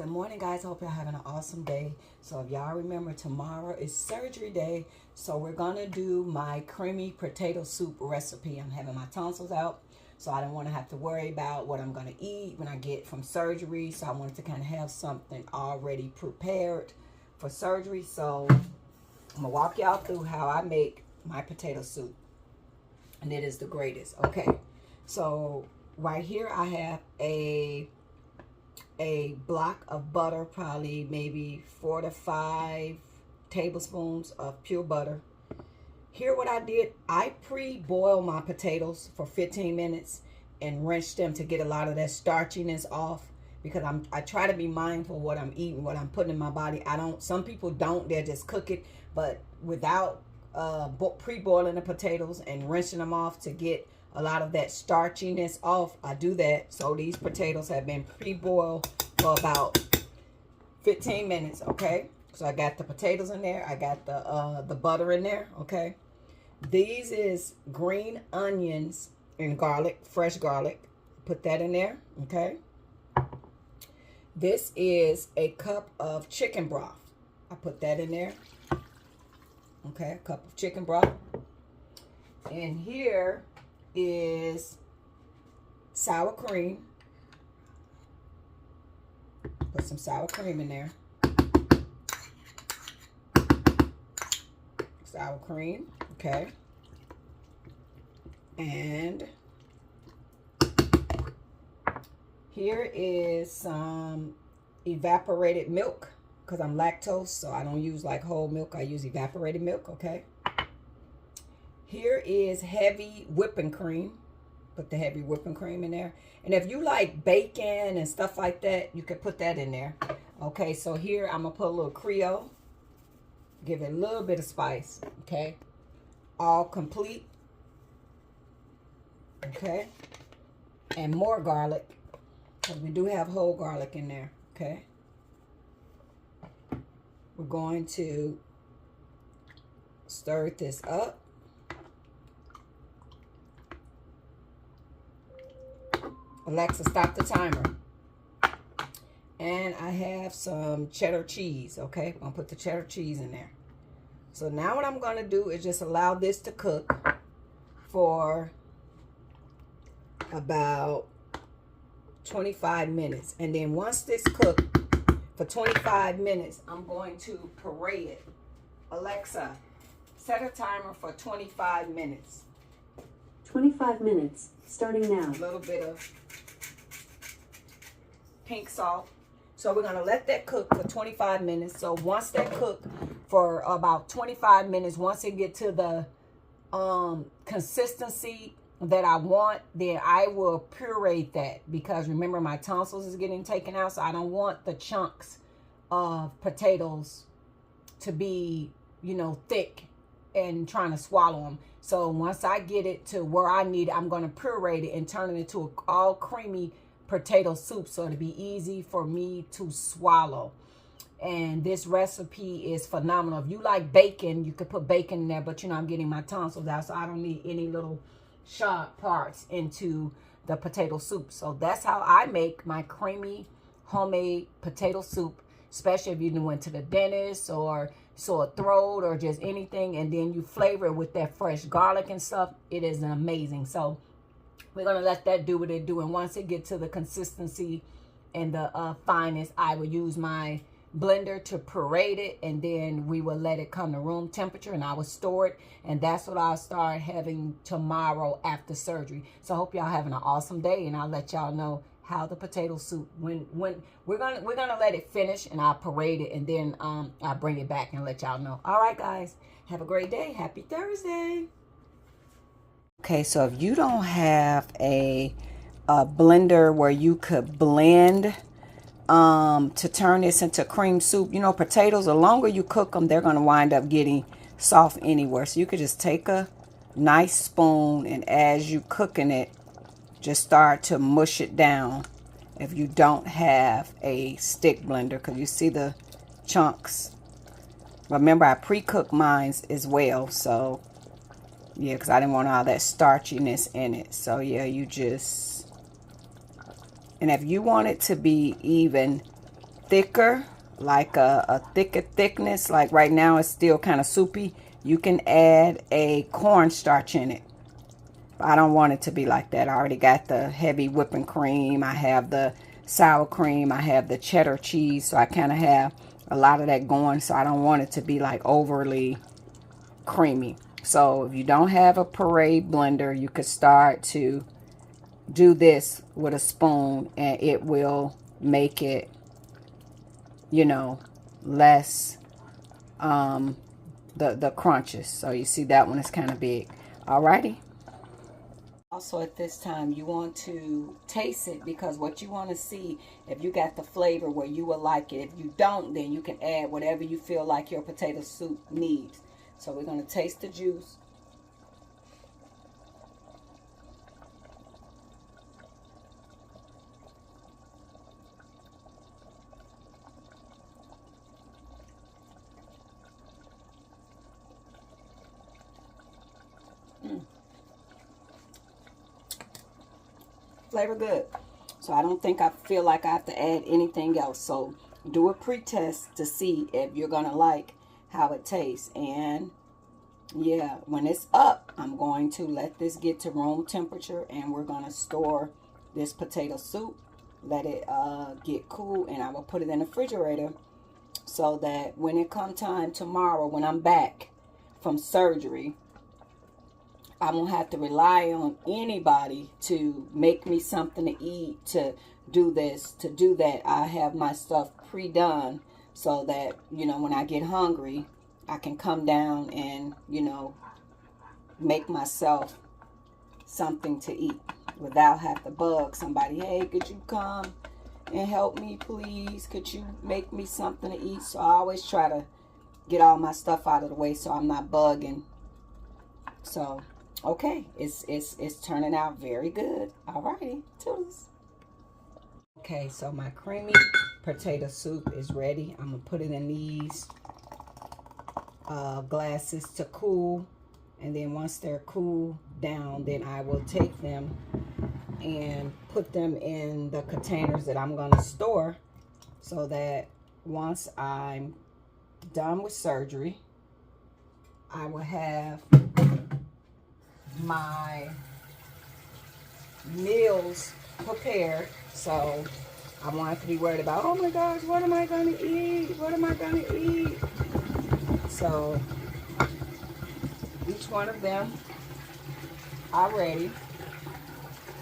Good morning, guys. I hope y'all having an awesome day. So if y'all remember, tomorrow is surgery day. So we're going to do my creamy potato soup recipe. I'm having my tonsils out, so I don't want to have to worry about what I'm going to eat when I get from surgery. So I wanted to kind of have something already prepared for surgery. So I'm going to walk y'all through how I make my potato soup. And it is the greatest. Okay. So right here I have a block of butter, probably maybe 4 to 5 tablespoons of pure butter. Here what I did, I pre-boiled my potatoes for 15 minutes and rinsed them to get a lot of that starchiness off, because I try to be mindful of what I'm eating, what I'm putting in my body. Some people don't, they'll just cook it, but without pre-boiling the potatoes and rinsing them off to get a lot of that starchiness off, I do that. So these potatoes have been pre-boiled for about 15 minutes. Okay, so I got the potatoes in there, I got the butter in there. Okay, these is green onions and garlic, fresh garlic, put that in there. Okay, this is a cup of chicken broth, I put that in there. Okay, a cup of chicken broth. And here is sour cream. Put some sour cream in there. Sour cream, okay. And here is some evaporated milk, because I'm lactose, so I don't use like whole milk. I use evaporated milk, okay. Here is heavy whipping cream. Put the heavy whipping cream in there. And if you like bacon and stuff like that, you can put that in there. Okay, so here I'm going to put a little Creole. Give it a little bit of spice, okay. All complete. Okay. And more garlic, because we do have whole garlic in there, okay. We're going to stir this up. Alexa, stop the timer. And I have some cheddar cheese, okay? I'm going to put the cheddar cheese in there. So now what I'm going to do is just allow this to cook for about 25 minutes. And then once this cooks for 25 minutes, I'm going to puree it. Alexa, set a timer for 25 minutes. 25 minutes, starting now. A little bit of pink salt. So we're going to let that cook for 25 minutes. So once that cook for about 25 minutes, once it get to the consistency that I want, then I will puree that, because remember my tonsils is getting taken out, so I don't want the chunks of potatoes to be, you know, thick and trying to swallow them. So once I get it to where I need it, I'm going to puree it and turn it into an all creamy potato soup, so it'll be easy for me to swallow. And this recipe is phenomenal. If you like bacon, you could put bacon in there, but you know I'm getting my tonsils out, so I don't need any little sharp parts into the potato soup. So that's how I make my creamy homemade potato soup, especially if you went to the dentist or sore throat or just anything, and then you flavor it with that fresh garlic and stuff. It is amazing. So we're going to let that do what it do. And once it gets to the consistency and the finest, I will use my blender to puree it, and then we will let it come to room temperature, and I will store it. And that's what I'll start having tomorrow after surgery. So I hope y'all having an awesome day, and I'll let y'all know how the potato soup, when we're gonna let it finish, and I'll parade it, and then I'll bring it back and let y'all know. All right, guys, have a great day. Happy Thursday. Okay, so if you don't have a blender where you could blend to turn this into cream soup, you know, potatoes, the longer you cook them, they're going to wind up getting soft anywhere. So you could just take a nice spoon, and as you cooking it, just start to mush it down if you don't have a stick blender, because you see the chunks. Remember, I pre-cooked mine as well, so yeah, because I didn't want all that starchiness in it. So yeah, you just, and if you want it to be even thicker, like a thicker thickness, like right now it's still kind of soupy, you can add a cornstarch in it. I don't want it to be like that. I already got the heavy whipping cream. I have the sour cream. I have the cheddar cheese. So I kind of have a lot of that going. So I don't want it to be like overly creamy. So if you don't have a parade blender, you could start to do this with a spoon, and it will make it, you know, less the crunches. So you see that one is kind of big. Alrighty. Also at this time, you want to taste it, because what you want to see if you got the flavor where you will like it. If you don't, then you can add whatever you feel like your potato soup needs. So we're going to taste the juice. Flavor good. So I don't think I feel like I have to add anything else. So do a pre-test to see if you're going to like how it tastes. And yeah, when it's up, I'm going to let this get to room temperature, and we're going to store this potato soup, let it get cool, and I will put it in the refrigerator so that when it come time tomorrow, when I'm back from surgery, I won't have to rely on anybody to make me something to eat, to do this, to do that. I have my stuff pre-done so that, you know, when I get hungry, I can come down and, you know, make myself something to eat without having to bug somebody. Hey, could you come and help me, please? Could you make me something to eat? So I always try to get all my stuff out of the way so I'm not bugging. So okay, it's turning out very good. Alrighty, toodles. Okay, so my creamy potato soup is ready. I'm gonna put it in these glasses to cool, and then once they're cooled down, then I will take them and put them in the containers that I'm gonna store, so that once I'm done with surgery, I will have my meals prepared, so I won't have to be worried about, oh my gosh, what am I going to eat? What am I going to eat? So each one of them are ready.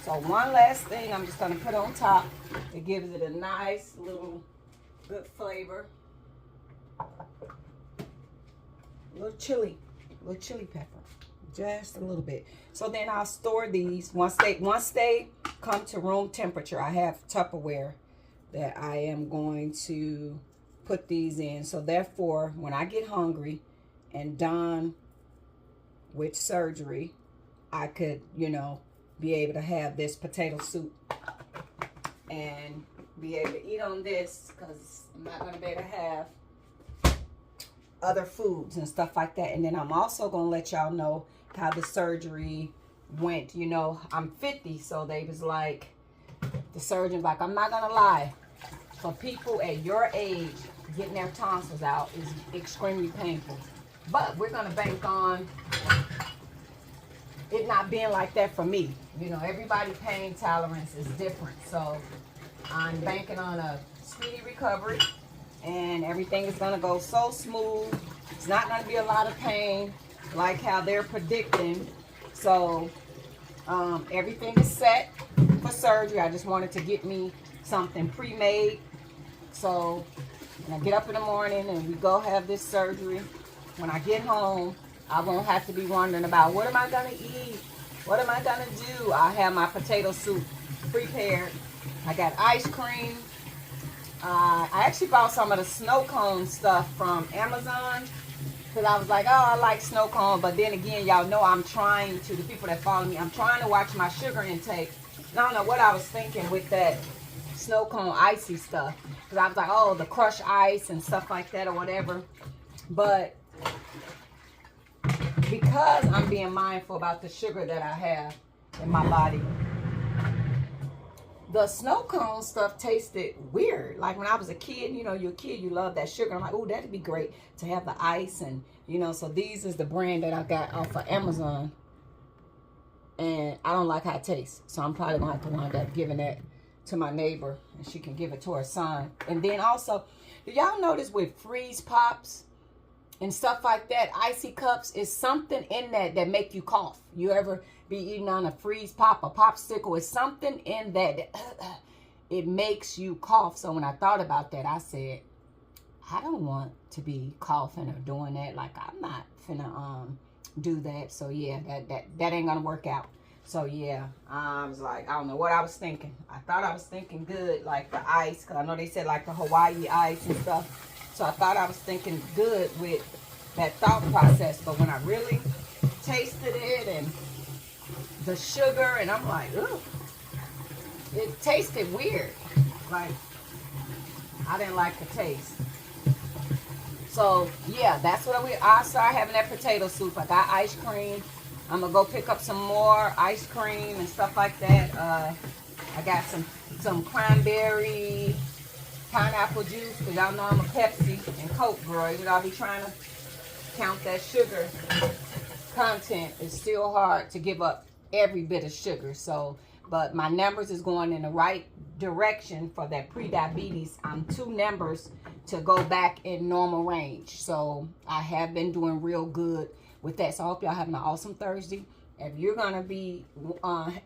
So one last thing I'm just going to put on top. It gives it a nice little good flavor. A little chili pepper. Just a little bit. So then I'll store these once they come to room temperature. I have Tupperware that I am going to put these in. So therefore, when I get hungry and done with surgery, I could, you know, be able to have this potato soup and be able to eat on this, because I'm not going to be able to have other foods and stuff like that. And then I'm also going to let y'all know how the surgery went. You know, I'm 50, so they was like, the surgeon's like, I'm not gonna lie, for people at your age, getting their tonsils out is extremely painful. But we're gonna bank on it not being like that for me. You know, everybody's pain tolerance is different, so I'm banking on a speedy recovery, and everything is gonna go so smooth. It's not gonna be a lot of pain like how they're predicting. So everything is set for surgery. I just wanted to get me something pre-made, so when I get up in the morning and we go have this surgery, when I get home, I won't have to be wondering about what am I gonna eat, what am I gonna do. I have my potato soup prepared. I got ice cream. I actually bought some of the snow cone stuff from Amazon, because I was like, oh, I like snow cone. But then again, y'all know I'm trying to, the people that follow me, I'm trying to watch my sugar intake. And I don't know what I was thinking with that snow cone icy stuff, because I was like, oh, the crushed ice and stuff like that or whatever. But because I'm being mindful about the sugar that I have in my body, the snow cone stuff tasted weird. Like when I was a kid, you know, you're a kid, you love that sugar. I'm like, oh, that'd be great to have the ice. And, you know, so these is the brand that I got off of Amazon. And I don't like how it tastes. So I'm probably going to have to wind up giving that to my neighbor. And she can give it to her son. And then also, do y'all notice with freeze pops and stuff like that, icy cups, is something in that make you cough? You ever be eating on a freeze pop, a popsicle? It's something in that it makes you cough. So when I thought about that, I said, I don't want to be coughing or doing that. Like, I'm not finna do that. So yeah, that ain't gonna work out. So yeah, I was like, I don't know what I was thinking. I thought I was thinking good, like the ice, because I know they said like the Hawaii ice and stuff. So I thought I was thinking good with that thought process. But when I really tasted it and the sugar, and I'm like, ooh, it tasted weird. Like, I didn't like the taste. So yeah, that's what I started having that potato soup. I got ice cream. I'm gonna go pick up some more ice cream and stuff like that. I got some cranberry, pineapple juice, because y'all know I'm a Pepsi and Coke girl. You know, I'll be trying to count that sugar content. It's still hard to give up every bit of sugar. So, but my numbers is going in the right direction for that pre-diabetes. I'm 2 numbers to go back in normal range. So I have been doing real good with that. So I hope y'all having an awesome Thursday. If you're gonna be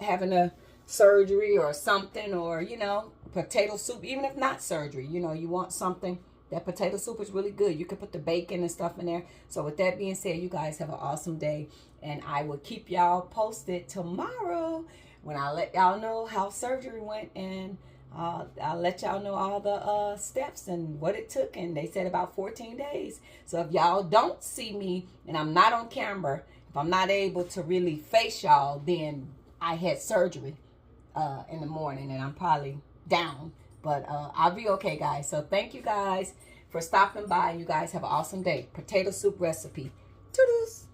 having a surgery or something, or you know, potato soup, even if not surgery, you know, you want something, that potato soup is really good. You can put the bacon and stuff in there. So with that being said, you guys have an awesome day, and I will keep y'all posted tomorrow when I let y'all know how surgery went, and I'll let y'all know all the steps and what it took. And they said about 14 days. So if y'all don't see me and I'm not on camera, if I'm not able to really face y'all, then I had surgery in the morning and I'm probably down. But I'll be okay, guys. So thank you guys for stopping by. You guys have an awesome day. Potato soup recipe. Toodles.